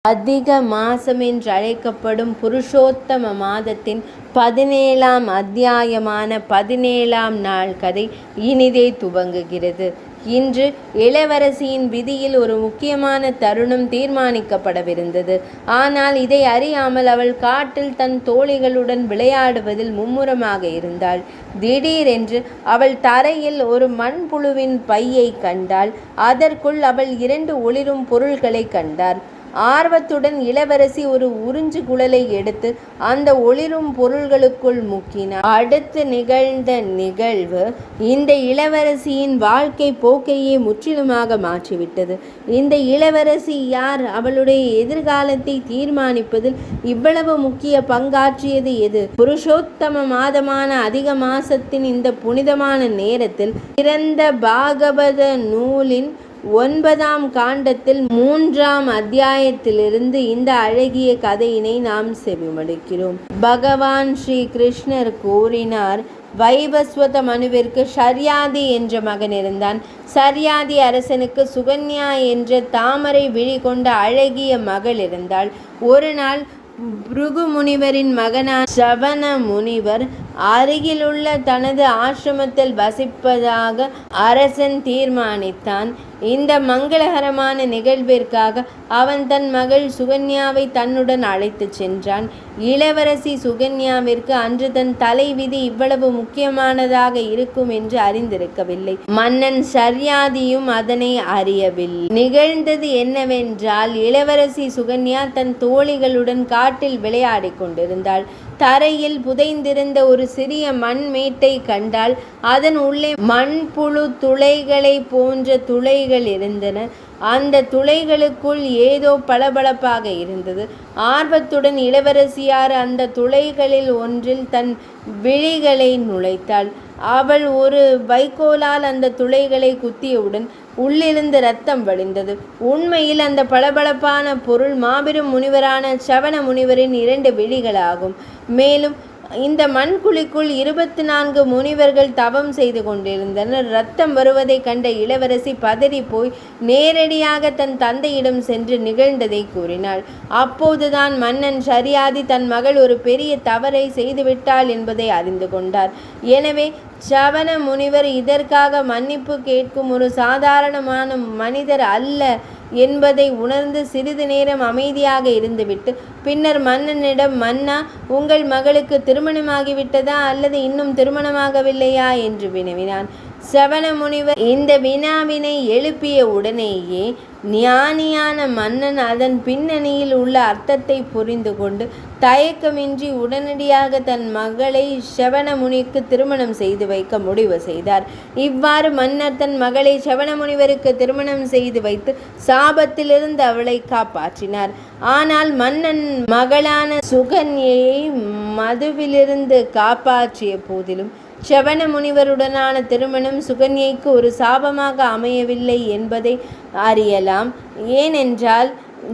அதிக மாசம் என்று அழைக்கப்படும் புருஷோத்தம மாதத்தின் 17ஆம் அத்தியாயமான 17ஆம் நாள் கதை இனிதே துவங்குகிறது. இன்று இளவரசியின் விதியில் ஒரு முக்கியமான தருணம் தீர்மானிக்கப்படவிருந்தது. ஆனால் இதை அறியாமல் அவள் காட்டில் தன் தோழிகளுடன் விளையாடுவதில் மும்முரமாக இருந்தாள். திடீரென்று அவள் தரையில் ஒரு மண்புழுவின் பையை கண்டாள். அதற்குள் அவள் 2 ஒளிரும் பொருள்களை கண்டார். ஆர்வத்துடன் இளவரசி ஒரு உறிஞ்சு குழலை எடுத்து அந்த ஒளிரும் பொருள்களுக்குள் முக்கினார். அடுத்து நிகழ்ந்த நிகழ்வு இந்த இளவரசியின் வாழ்க்கை போக்கையே முற்றிலுமாக மாற்றிவிட்டது. இந்த இளவரசி யார்? அவளுடைய எதிர்காலத்தை தீர்மானிப்பதில் இவ்வளவு முக்கிய பங்காற்றியது எது? புருஷோத்தம மாதமான அதிக மாசத்தின் இந்த புனிதமான நேரத்தில் பிறந்த பாகவத நூலின் 9ஆம் காண்டத்தில் 3ஆம் அத்தியாயத்திலிருந்து இந்த அழகிய கதையினை நாம் செவிமடுக்கிறோம். பகவான் ஸ்ரீ கிருஷ்ணர் கூறினார், வைவஸ்வத மனுவிற்கு ஷர்யாதி என்ற மகன் இருந்தான். ஷர்யாதி அரசனுக்கு சுகன்யா என்ற தாமரை விழி கொண்ட அழகிய மகள் இருந்தாள். ஒரு நாள் பிருகு முனிவரின் மகனான சவண முனிவர் அருகிலுள்ள தனது ஆசிரமத்தில் வசிப்பதாக அரசன் தீர்மானித்தான். இந்த மங்களகரமான நிகழ்விற்காக அவன் தன் மகள் சுகன்யாவை தன்னுடன் அழைத்து சென்றான். இளவரசி சுகன்யாவிற்கு அன்று தன் தலைவிதி இவ்வளவு முக்கியமானதாக இருக்கும் என்று அறிந்திருக்கவில்லை. மன்னன் ஷர்யாதியும் அதனை அறியவில்லை. நிகழ்ந்தது என்னவென்றால், இளவரசி சுகன்யா தன் தோழிகளுடன் காட்டில் விளையாடி கொண்டிருந்தாள். தரையில் புதைந்திருந்த ஒரு சிறிய மண் மேட்டை கண்டால் அதன் உள்ளே மண்புழு துளைகளை போன்ற துளைகள் இருந்தன. அந்த துளைகளுக்குள் ஏதோ பளபளப்பாக இருந்தது. ஆர்வத்துடன் இளவரசியார் அந்த துளைகளில் ஒன்றில் தன் விழிகளை நுழைத்தாள். அவள் ஒரு வைக்கோலால் அந்த துளைகளை குத்தியவுடன் உள்ளிருந்து இரத்தம் வழிந்தது. உண்மையில் அந்த பளபளப்பான பொருள் மாபெரும் முனிவரான சவண முனிவரின் 2 விழிகளாகும். மேலும் இந்த மண்குழிக்குள் 24 முனிவர்கள் தவம் செய்து கொண்டிருந்தனர். இரத்தம் வருவதை கண்ட இளவரசி பதறி போய் நேரடியாக தன் தந்தையிடம் சென்று நிகழ்ந்ததை கூறினாள். அப்போதுதான் மன்னன் ஷர்யாதி தன் மகள் ஒரு பெரிய தவறை செய்துவிட்டாள் என்பதை அறிந்து கொண்டார். எனவே சவண முனிவர் இதற்காக மன்னிப்பு கேட்கும் ஒரு சாதாரணமான மனிதர் அல்ல என்பதை உணர்ந்து சிறிது நேரம் அமைதியாக இருந்துவிட்டு பின்னர் மன்னனிடம், மன்னா, உங்கள் மகளுக்கு திருமணமாகிவிட்டதா அல்லது இன்னும் திருமணமாகவில்லையா என்று வினவினான். சவண முனிவர் இந்த வினாவினை எழுப்பிய உடனேயே ஞானியான மன்னன் அதன் பின்னணியில் உள்ள அர்த்தத்தை புரிந்து கொண்டு தயக்கமின்றி உடனடியாக தன் மகளை சவண முனிக்கு திருமணம் செய்து வைக்க முடிவு செய்தார். இவ்வாறு மன்னர் தன் மகளை சவண முனிவருக்கு திருமணம் செய்து வைத்து சாபத்திலிருந்து அவளை காப்பாற்றினார். ஆனால் மன்னன் மகளான சுகன்யை மதுவிலிருந்து காப்பாற்றிய போதிலும் சவண முனிவருடனான திருமணம் சுகன்யைக்கு ஒரு சாபமாக அமையவில்லை என்பதை அறியலாம். ஏனென்றால்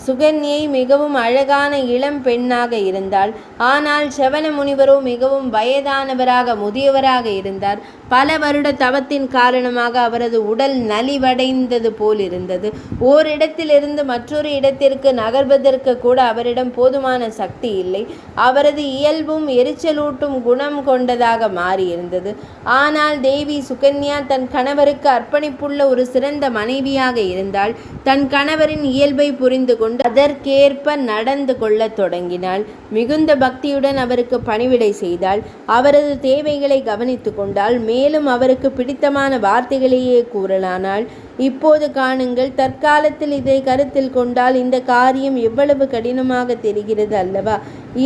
சுகன்யை மிகவும் அழகான இளம் பெண்ணாக இருந்தாள். ஆனால் சவண முனிவரோ மிகவும் வயதானவராக முதியவராக இருந்தார். பல வருட தவத்தின் காரணமாக அவரது உடல் நலிவடைந்தது போல் இருந்தது. ஓரிடத்திலிருந்து மற்றொரு இடத்திற்கு நகர்வதற்கு கூட அவரிடம் போதுமான சக்தி இல்லை. அவரது இயல்பும் எரிச்சலூட்டும் குணம் கொண்டதாக மாறியிருந்தது. ஆனால் தேவி சுகன்யா தன் கணவருக்கு அர்ப்பணிப்புள்ள ஒரு சிறந்த மனைவியாக இருந்தாள். தன் கணவரின் இயல்பை புரிந்து கொண்டு அதற்கேற்ப நடந்து கொள்ள தொடங்கினாள். மிகுந்த பக்தியுடன் அவருக்கு பணிவிடை செய்தாள். அவரது தேவைகளை கவனித்து கொண்டாள். மேலும் அவருக்கு பிடித்தமான வார்த்தைகளையே கூறலானாள். இப்போது காணுங்கள், தற்காலத்தில் இதை கருத்தில் கொண்டால் இந்த காரியம் எவ்வளவு கடினமாக தெரிகிறது அல்லவா?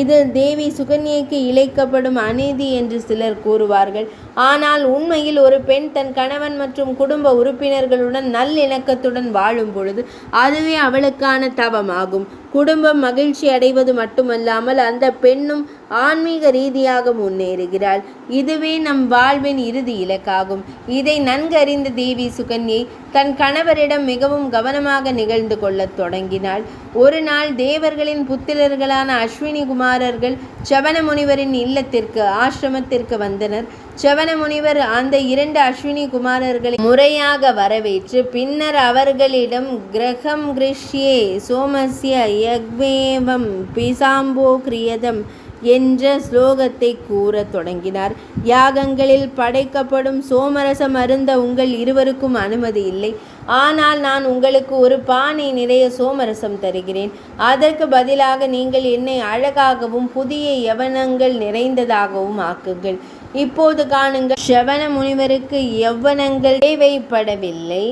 இது தேவி சுகன்யைக்கு இழைக்கப்படும் அநீதி என்று சிலர் கூறுவார்கள். ஆனால் உண்மையில் ஒரு பெண் தன் கணவன் மற்றும் குடும்ப உறுப்பினர்களுடன் நல்லிணக்கத்துடன் வாழும் பொழுது அதுவே அவளுக்கான தவமாகும். குடும்பம் மகிழ்ச்சி அடைவது மட்டுமல்லாமல் அந்த பெண்ணும் ஆன்மீக ரீதியாக முன்னேறுகிறாள். இதுவே நம் வாழ்வின் இறுதி இலக்காகும். இதை நன்கு அறிந்த தேவி சுகன்யை தன் கணவரிடம் மிகவும் கவனமாக நிகழ்ந்து கொள்ளத் தொடங்கினாள். ஒரு நாள் தேவர்களின் புத்திரர்களான அஸ்வினி குமாரர்கள் சவண முனிவரின் இல்லத்திற்கு ஆசிரமத்திற்கு வந்தனர். சவண முனிவர் அந்த 2 அஸ்வினி குமாரர்களை முறையாக வரவேற்று பின்னர் அவர்களிடம் கிரகம் கிருஷ்யே சோமஸ்ய யக்மேவம் பிசாம்போ கிரியதம் என்ற ஸ்லோகத்தை கூறத் தொடங்கினார். யாகங்களில் படைக்கப்படும் சோமரசம் அருந்த உங்கள் இருவருக்கும் அனுமதி இல்லை. ஆனால் நான் உங்களுக்கு ஒரு பானை நிறைய சோமரசம் தருகிறேன். அதற்கு பதிலாக நீங்கள் என்னை அழகாகவும் புதிய யவனங்கள் நிறைந்ததாகவும் ஆக்குங்கள். இப்போது காணுங்கள், சவண முனிவருக்கு யவ்வனங்கள் தேவைப்படவில்லை.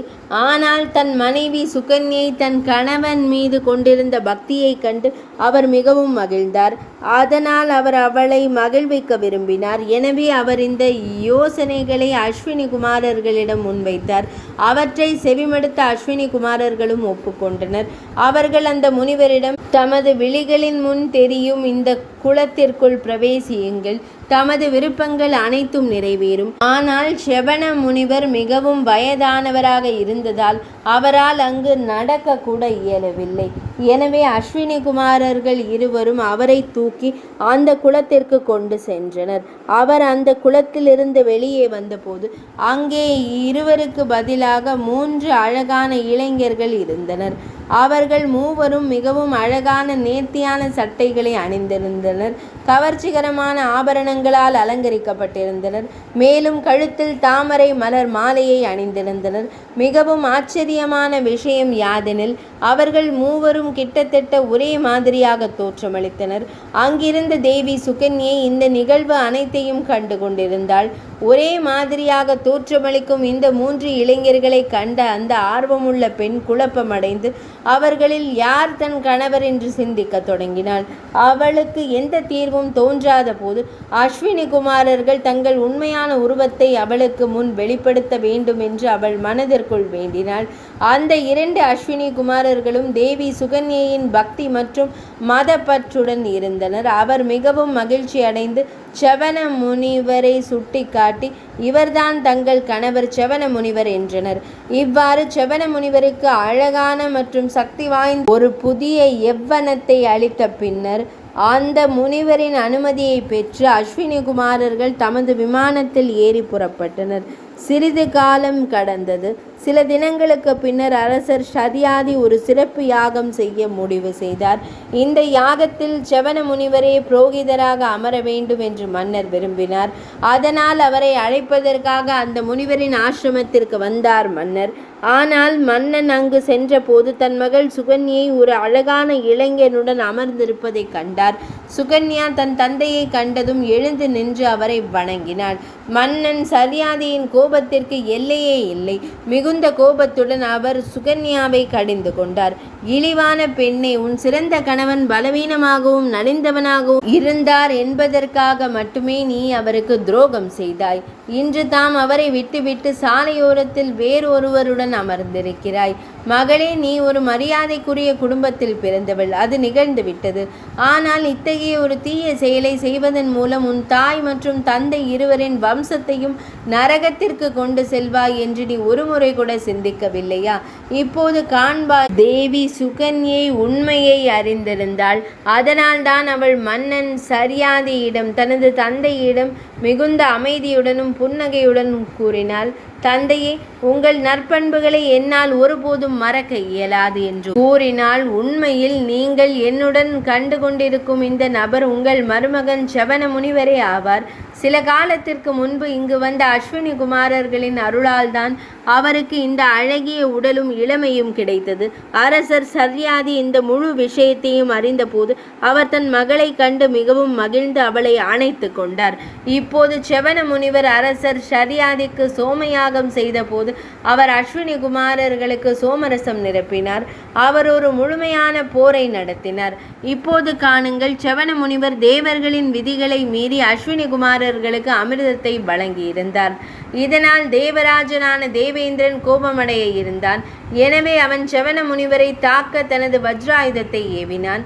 ஆனால் தன் மனைவி சுகன்யை தன் கணவன் மீது கொண்டிருந்த பக்தியை கண்டு அவர் மிகவும் மகிழ்ந்தார். அதனால் அவர் அவளை மகிழ்விக்க விரும்பினார். எனவே அவர் இந்த யோசனைகளை அஸ்வினி குமாரர்களிடம் முன்வைத்தார். அவற்றை செவிமடுத்த அஸ்வினி குமாரர்களும் ஒப்புக்கொண்டனர். அவர்கள் அந்த முனிவரிடம், தமது விழிகளின் முன் தெரியும் இந்த குளத்திற்குள் பிரவேசியுங்கள், தமது விருப்பங்கள் அனைத்தும் நிறைவேறும். ஆனால் சவண முனிவர் மிகவும் வயதானவராக இருந்ததால் அவரால் அங்கு நடக்க கூட இயலவில்லை. எனவே அஸ்வினி குமாரர்கள் இருவரும் அவரை தூக்கி அந்த குளத்திற்கு கொண்டு சென்றனர். அவர் அந்த குளத்திலிருந்து வெளியே வந்தபோது அங்கே இருவருக்கு பதிலாக 3 அழகான இளைஞர்கள் இருந்தனர். அவர்கள் மூவரும் மிகவும் அழகான நேர்த்தியான சட்டைகளை அணிந்திருந்தனர். கவர்ச்சிகரமான ஆபரணங்களால் அலங்கரிக்கப்பட்டிருந்தனர். மேலும் கழுத்தில் தாமரை மலர் மாலையை அணிந்திருந்தனர். மிகவும் ஆச்சரியமான விஷயம் யாதெனில் அவர்கள் மூவரும் கிட்டத்தட்ட ஒரே மாதிரியாக தோற்றமளித்தனர். அங்கிருந்த தேவி சுகன்யை இந்த நிகழ்வு அனைத்தையும் கண்டு கொண்டிருந்தாள். ஒரே மாதிரியாக தோற்றமளிக்கும் இந்த 3 இளைஞர்களை கண்ட அந்த ஆர்வமுள்ள பெண் குழப்பமடைந்து அவர்களில் யார் தன் கணவர் என்று சிந்திக்க தொடங்கினாள். அவளுக்கு எந்த தீர்வும் தோன்றாத போது அஸ்வினி குமாரர்கள் தங்கள் உண்மையான உருவத்தை அவளுக்கு முன் வெளிப்படுத்த வேண்டும் என்று அவள் மனதிற்குள் வேண்டினாள். அந்த 2 அஸ்வினி குமாரர்களும் தேவி சுகன்யையின் பக்தி மற்றும் மத பற்றுடன் இருந்தனர். அவர் மிகவும் மகிழ்ச்சி அடைந்து சவண முனிவரை சுட்டி காட்டி, இவர்தான் தங்கள் கணவர் சவண முனிவர் என்றனர். இவ்வாறு சவண முனிவருக்கு அழகான மற்றும் சக்தி வாய்ந்த ஒரு புதிய யவ்வனத்தை அளித்த பின்னர் அந்த முனிவரின் அனுமதியை பெற்று அஸ்வினி குமாரர்கள் தமது விமானத்தில் ஏறி புறப்பட்டனர். சிறிது காலம் கடந்தது. சில தினங்களுக்கு பின்னர் அரசர் ஷர்யாதி ஒரு சிறப்பு யாகம் செய்ய முடிவு செய்தார். இந்த யாகத்தில் சவண முனிவரே புரோகிதராக அமர வேண்டும் என்று மன்னர் விரும்பினார். அதனால் அவரை அழைப்பதற்காக அந்த முனிவரின் ஆசிரமத்திற்கு வந்தார் மன்னர். ஆனால் மன்னன் அங்கு சென்றபோது தன் மகள் சுகன்யை ஒரு அழகான இளைஞனுடன் அமர்ந்திருப்பதை கண்டார். சுகன்யா தன் தந்தையை கண்டதும் எழுந்து நின்று அவரை வணங்கினாள். மன்னன் ஷர்யாதியின் கோபத்திற்கு எல்லையே இல்லை. மிகுந்த கோபத்துடன் அவர் சுகன்யாவை கடிந்து கொண்டார். இழிவான பெண்ணே, உன் சிறந்த கணவன் பலவீனமாகவும் நலிந்தவனாகவும் இருந்தார் என்பதற்காக மட்டுமே நீ அவருக்கு துரோகம் செய்தாய். இன்று தாம் அவரை விட்டுவிட்டு சாலையோரத்தில் வேறொருவருடன் அமர்ந்திருக்கிறாய். மகளே, நீ ஒரு மரியாதைக்குரிய குடும்பத்தில் பிறந்தவள். அது நிகழ்ந்துவிட்டது. ஆனால் இத்தகைய ஒரு தீய செயலை செய்வதன் மூலம் உன் தாய் மற்றும் தந்தை இருவரின் வம்சத்தையும் நரகத்திற்கு கொண்டு செல்வாய் என்று நீ ஒருமுறை கூட சிந்திக்கவில்லையா? இப்போது காண்பாய். தேவி சுகன்யை உண்மையை அறிந்திருந்தாள். அதனால்தான் அவள் மன்னன் ஷர்யாதியிடம் தனது தந்தையிடம் மிகுந்த அமைதியுடனும் புன்னகையுடனும் கூறினாள், தந்தையே, உங்கள் நற்பண்புகளை என்னால் ஒருபோதும் மறக்க இயலாது என்று கூறினாள். உண்மையில் நீங்கள் என்னுடன் கண்டு கொண்டிருக்கும் இந்த நபர் உங்கள் மருமகன் சவண முனிவரே ஆவார். சில காலத்திற்கு முன்பு இங்கு வந்த அஸ்வினி குமாரர்களின் அருளால்தான் அவருக்கு இந்த அழகிய உடலும் இளமையும் கிடைத்தது. அரசர் ஷர்யாதி இந்த முழு விஷயத்தையும் அறிந்தபோது அவர் தன் மகளை கண்டு மிகவும் மகிழ்ந்து அவளை அணைத்து கொண்டார். இப்போது சவண முனிவர் அரசர் ஷர்யாதிக்கு சோமயாகம் செய்த போது அவர் அஸ்வினி குமாரர்களுக்கு சோமரசம் நிரப்பினார். அவர் ஒரு முழுமையான போரை நடத்தினார். இப்போது காணுங்கள், சவண முனிவர் தேவர்களின் விதிகளை மீறி அஸ்வினி குமாரர்களுக்கு அமிர்தத்தை வழங்கியிருந்தார். இதனால் தேவராஜனான தேவேந்திரன் கோபமடைய இருந்தான். எனவே அவன் சவண முனிவரை தாக்க தனது வஜ்ராயுதத்தை ஏவினான்.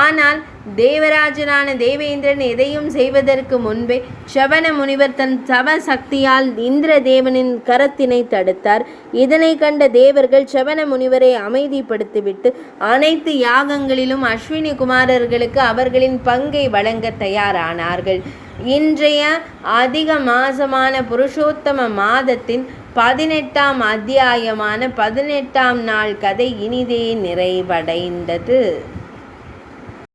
ஆனால் தேவராஜனான தேவேந்திரன் எதையும் செய்வதற்கு முன்பே சவண முனிவர் தன் தவ சக்தியால் இந்திர தேவனின் கரத்தினை தடுத்தார். இதனை கண்ட தேவர்கள் சவண முனிவரை அமைதிப்படுத்திவிட்டு அனைத்து யாகங்களிலும் அஸ்வினி குமாரர்களுக்கு அவர்களின் பங்கை வழங்க தயாரானார்கள். இன்றைய அதிக மாசமான புருஷோத்தம மாதத்தின் 18ஆம் அத்தியாயமான 18ஆம் நாள் கதை இனிதே நிறைவடைந்தது.